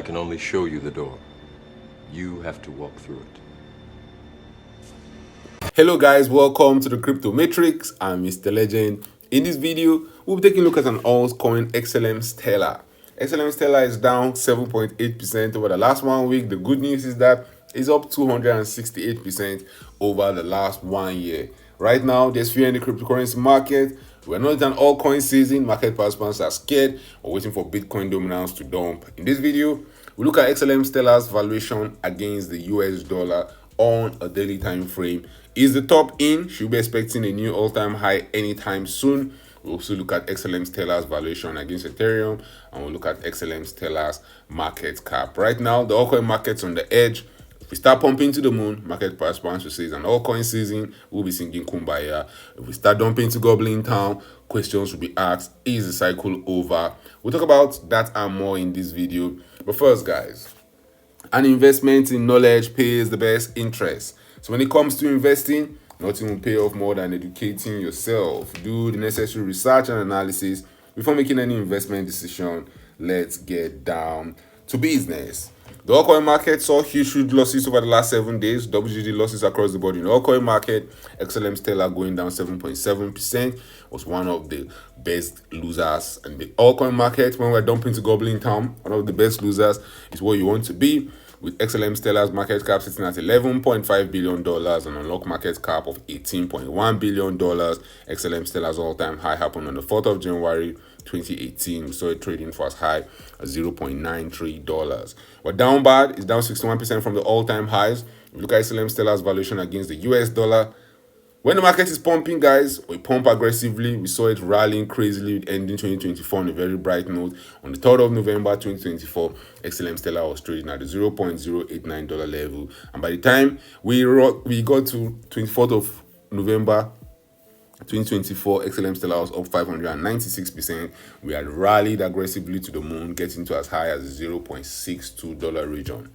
can only show you the door. You have to walk through it. Hello guys, welcome to the Crypto Matrix. I'm Mr. Legend. In this video, we'll be taking a look at an altcoin XLM Stellar. XLM Stellar is down 7.8% over the last 1 week. The good news is that it's up 268% over the last 1 year. Right now, there's fear in the cryptocurrency market. We're not in an altcoin season. Market participants are scared or waiting for Bitcoin dominance to dump. In this video, we look at XLM Stellar's valuation against the US dollar on a daily time frame. Is the top in? Should we be expecting a new all-time high anytime soon? We'll also look at XLM Stellar's valuation against Ethereum, and we'll look at XLM Stellar's market cap. Right now, the altcoin market's on the edge. If we start pumping to the moon, market participants will say it's an altcoin season. We'll be singing Kumbaya. If we start dumping to Goblin Town, questions will be asked. Is the cycle over? We'll talk about that and more in this video. But first, guys, an investment in knowledge pays the best interest. So when it comes to investing, nothing will pay off more than educating yourself. Do the necessary research and analysis before making any investment decision. Let's get down to business. The altcoin market saw huge losses over the last 7 days. WGD losses across the board in the altcoin market. XLM Stellar going down 7.7% was one of the best losers. And the altcoin market, when we're dumping to Goblin Town, one of the best losers is what you want to be. With XLM Stellar's market cap sitting at $11.5 billion and unlocked market cap of $18.1 billion. XLM Stellar's all-time high happened on the 4th of January 2018. We saw it trading for as high as $0.93. But down bad, it's down 61% from the all-time highs. If you look at XLM Stellar's valuation against the US dollar, when the market is pumping, guys, we pump aggressively. We saw it rallying crazily, ending 2024 on a very bright note. On the 3rd of November 2024, XLM Stellar was trading at the $0.089 level. And by the time we got to 24th of November 2024, XLM Stellar was up 596%. We had rallied aggressively to the moon, getting to as high as the $0.62 region.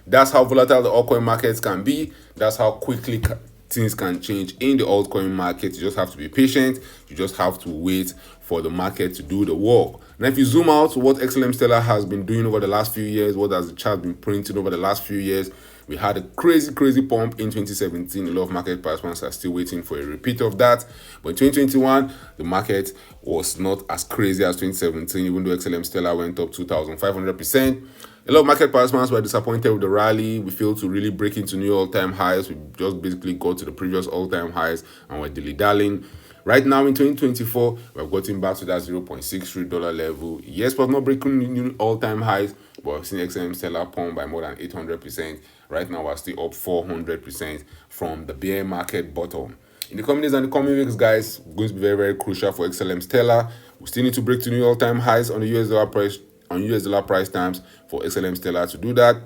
That's how volatile the altcoin markets can be. That's how quickly things can change in the altcoin market. You just have to be patient. You just have to wait for the market to do the work. Now, if you zoom out to what XLM Stellar has been doing over the last few years, what has the chart been printing over the last few years, we had a crazy pump in 2017. A lot of market participants are still waiting for a repeat of that. But in 2021, the market was not as crazy as 2017, even though XLM Stellar went up 2,500%. A lot of market participants were disappointed with the rally. We failed to really break into new all-time highs. We just basically got to the previous all-time highs and we're dilly-dallying. Right now in 2024, we've gotten back to that $0.63 level. Yes, we're not breaking new all-time highs, but we've seen XLM Stellar pump by more than 800%. Right now, we're still up 400% from the bear market bottom. In the coming days and the coming weeks, guys, it's going to be very crucial for XLM Stellar. We still need to break to new all-time highs on the US dollar price, on US dollar price times for XLM Stellar to do that.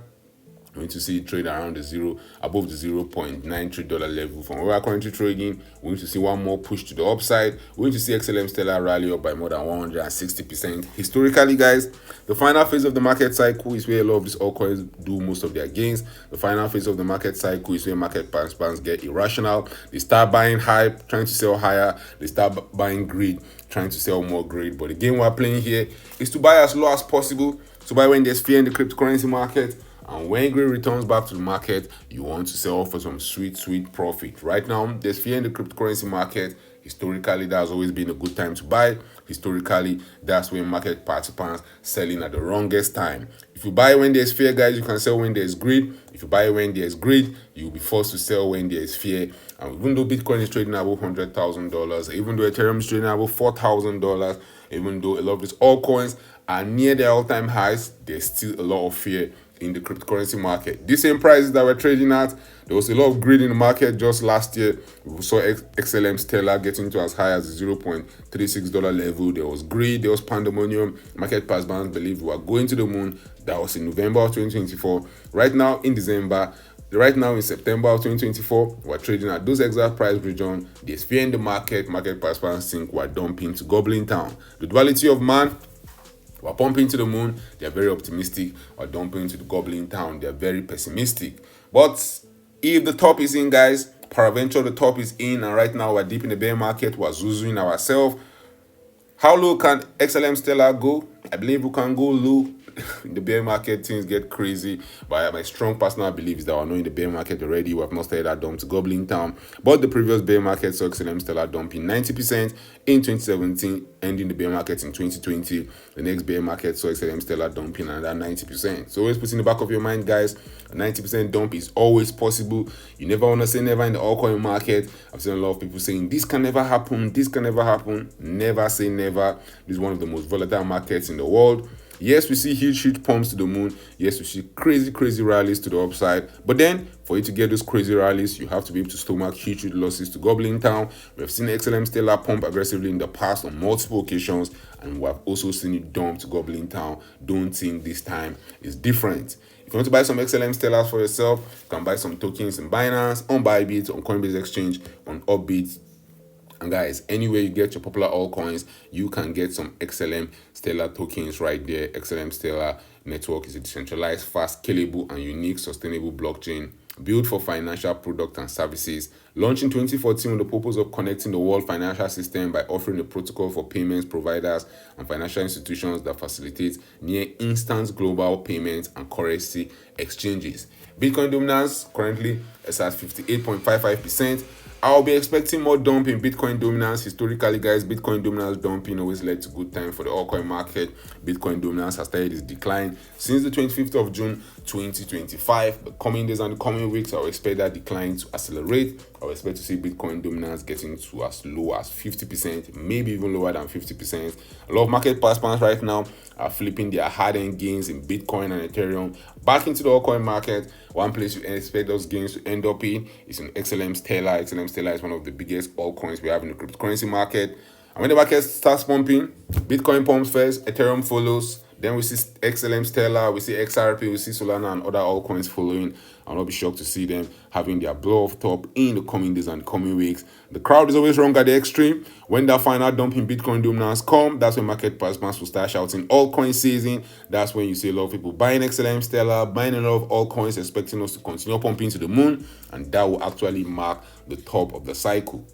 We're going to see it trade around above the $0.93 level from where we're currently trading. We're going to see one more push to the upside. We're going to see XLM Stellar rally up by more than 160%. Historically, guys, the final phase of the market cycle is where a lot of these altcoins do most of their gains. The final phase of the market cycle is where market participants get irrational. They start buying hype, trying to sell higher. They start buying greed, trying to sell more greed. But the game we're playing here is to buy as low as possible, to buy when there's fear in the cryptocurrency market. And when greed returns back to the market, you want to sell for some sweet profit. Right now, there's fear in the cryptocurrency market. Historically, that's always been a good time to buy. Historically, that's when market participants selling at the wrongest time. If you buy when there's fear, guys, you can sell when there's greed. If you buy when there's greed, you'll be forced to sell when there's fear. And even though Bitcoin is trading above $100,000, even though Ethereum is trading above $4,000, even though a lot of these altcoins are near their all-time highs, there's still a lot of fear in the cryptocurrency market. These same prices that we're trading at, there was a lot of greed in the market just last year. We saw XLM Stellar getting to as high as the $0.36 level. There was greed, there was pandemonium. Market participants believed we were going to the moon. That was in November of 2024. Right now in September of 2024, we're trading at those exact price region. There's fear in the market. Market participants think we're dumping to Goblin Town. The duality of man. We're pumping to the moon, they're very optimistic. We're dumping to the Goblin Town, they're very pessimistic. But if the top is in, guys, peradventure the top is in, and right now we're deep in the bear market, we're zuzuing ourselves. How low can XLM Stellar go? I believe we can go low In the bear market, things get crazy. But my strong personal belief is that we're not in the bear market already. We have not started that dump to Goblin Town. But the previous bear market saw XLM Stellar dumping 90% in 2017, ending the bear market in 2020. The next bear market saw XLM Stellar dumping another 90%. So always put in the back of your mind, guys, a 90% dump is always possible. You never want to say never in the altcoin market. I've seen a lot of people saying this can never happen, this can never happen. Never say never. This is one of the most volatile markets in the world. Yes, we see huge pumps to the moon. Yes, we see crazy rallies to the upside. But then, for you to get those crazy rallies, you have to be able to stomach huge losses to Goblin Town. We have seen XLM Stellar pump aggressively in the past on multiple occasions, and we have also seen it dump to Goblin Town. Don't think this time is different. If you want to buy some XLM Stellars for yourself, you can buy some tokens in Binance, on Bybit, on Coinbase Exchange, on Upbit. And guys, anywhere you get your popular altcoins, you can get some XLM Stellar tokens right there. XLM Stellar network is a decentralized, fast, scalable, and unique sustainable blockchain built for financial products and services. Launched in 2014 with the purpose of connecting the world financial system by offering a protocol for payments providers and financial institutions that facilitates near instant global payments and currency exchanges. Bitcoin dominance currently is at 58.55%. I'll be expecting more dump in Bitcoin dominance. Historically, guys, Bitcoin dominance dumping always led to good time for the altcoin market. Bitcoin dominance has started its decline since the 25th of June 2025. The coming days and the coming weeks, I'll expect that decline to accelerate. I'll expect to see Bitcoin dominance getting to as low as 50%, maybe even lower than 50%. A lot of market participants right now are flipping their hard-earned gains in Bitcoin and Ethereum back into the altcoin market. One place you expect those gains to end up in is in XLM Stellar. XLM Stellar is one of the biggest altcoins we have in the cryptocurrency market. And when the market starts pumping, Bitcoin pumps first, Ethereum follows. Then we see XLM Stellar, we see XRP, we see Solana and other altcoins following. I'll not be shocked to see them having their blow off top in the coming days and coming weeks. The crowd is always wrong at the extreme. When that final dump in Bitcoin dominance come, that's when market participants will start shouting altcoin season. That's when you see a lot of people buying XLM Stellar, buying a lot of altcoins, expecting us to continue pumping to the moon, and that will actually mark the top of the cycle.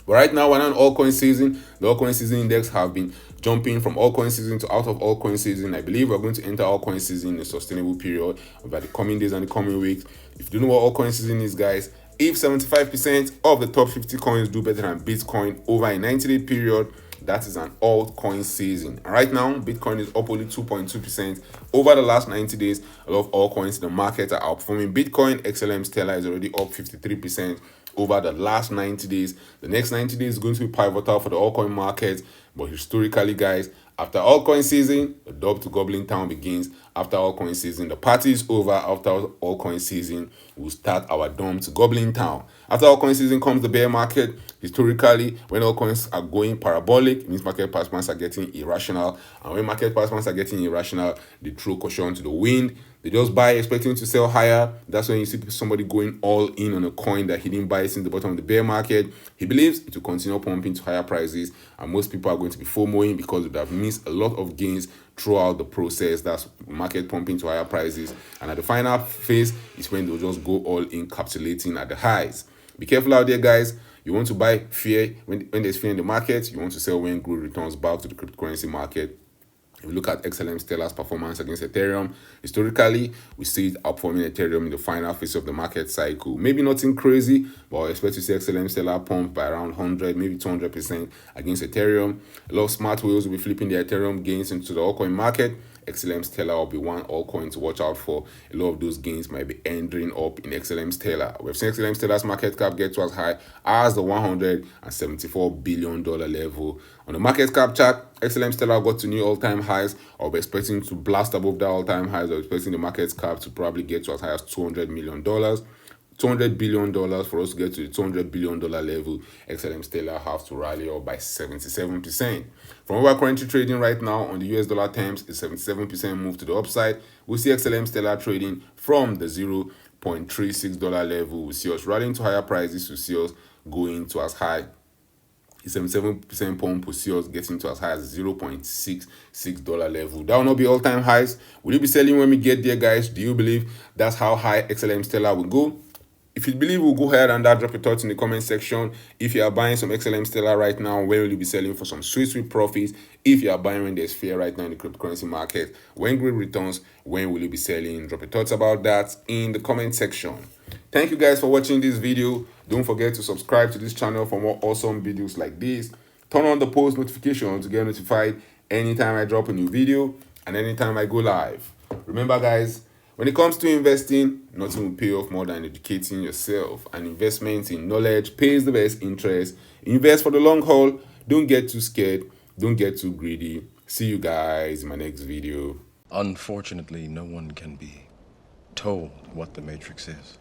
But right now, we're not in altcoin season. The altcoin season index have been jumping from altcoin season to out of altcoin season. I believe we're going to enter altcoin season in a sustainable period over the coming days and the coming weeks. If you don't know what altcoin season is, guys, if 75% of the top 50 coins do better than Bitcoin over a 90-day period, that is an altcoin season. And right now, Bitcoin is up only 2.2%. Over the last 90 days, a lot of altcoins in the market are outperforming Bitcoin. XLM Stellar is already up 53% over the last 90 days. The next 90 days is going to be pivotal for the altcoin market. But historically, guys, after altcoin season, the dub to Goblin Town begins. After altcoin season, the party is over. After altcoin season, we'll start our dump to Goblin Town. After altcoin season comes the bear market. Historically, when altcoins are going parabolic, it means market participants are getting irrational. And when market participants are getting irrational, they throw caution to the wind. They just buy expecting to sell higher. That's when you see somebody going all in on a coin that he didn't buy since the bottom of the bear market. He believes it will continue pumping to higher prices, and most people are going to be FOMOing because they have missed a lot of gains throughout the process. That's market pumping to higher prices, and at the final phase is when they'll just go all in, capitulating at the highs. Be careful out there, guys. You want to buy fear when there's fear in the market. You want to sell when growth returns back to the cryptocurrency market. If you look at XLM Stellar's performance against Ethereum, historically, we see it outperforming Ethereum in the final phase of the market cycle. Maybe nothing crazy, but I expect to see XLM Stellar pump by around 100, maybe 200% against Ethereum. A lot of smart whales will be flipping their Ethereum gains into the altcoin market. XLM Stellar will be one altcoin to watch out for. A lot of those gains might be ending up in XLM Stellar. We've seen XLM Stellar's market cap get to as high as the $174 billion level. On the market cap chart, XLM Stellar got to new all-time highs. I'll be expecting to blast above that all-time highs. I'm expecting the market cap to probably get to as high as $200 million. $200 billion for us to get to the $200 billion level. XLM Stellar has to rally up by 77%. From where we're currently trading right now on the US dollar terms, it's 77% move to the upside. We'll see XLM Stellar trading from the $0.36 level. We'll see us rallying to higher prices. We'll see us going to as high. 77% pump will see us getting to as high as $0.66 level. That will not be all-time highs. Will you be selling when we get there, guys? Do you believe that's how high XLM Stellar will go? If you believe, we'll go ahead and drop your thoughts in the comment section. If you are buying some XLM Stellar right now, when will you be selling for some sweet profits? If you are buying when there's fear right now in the cryptocurrency market, when great returns, when will you be selling? Drop your thoughts about that in the comment section. Thank you guys for watching this video. Don't forget to subscribe to this channel for more awesome videos like this. Turn on the post notification to get notified anytime I drop a new video and anytime I go live. Remember guys, when it comes to investing, nothing will pay off more than educating yourself. And investment in knowledge pays the best interest. Invest for the long haul. Don't get too scared. Don't get too greedy. See you guys in my next video. Unfortunately, no one can be told what the Matrix is.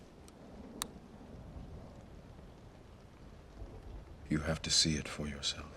You have to see it for yourself.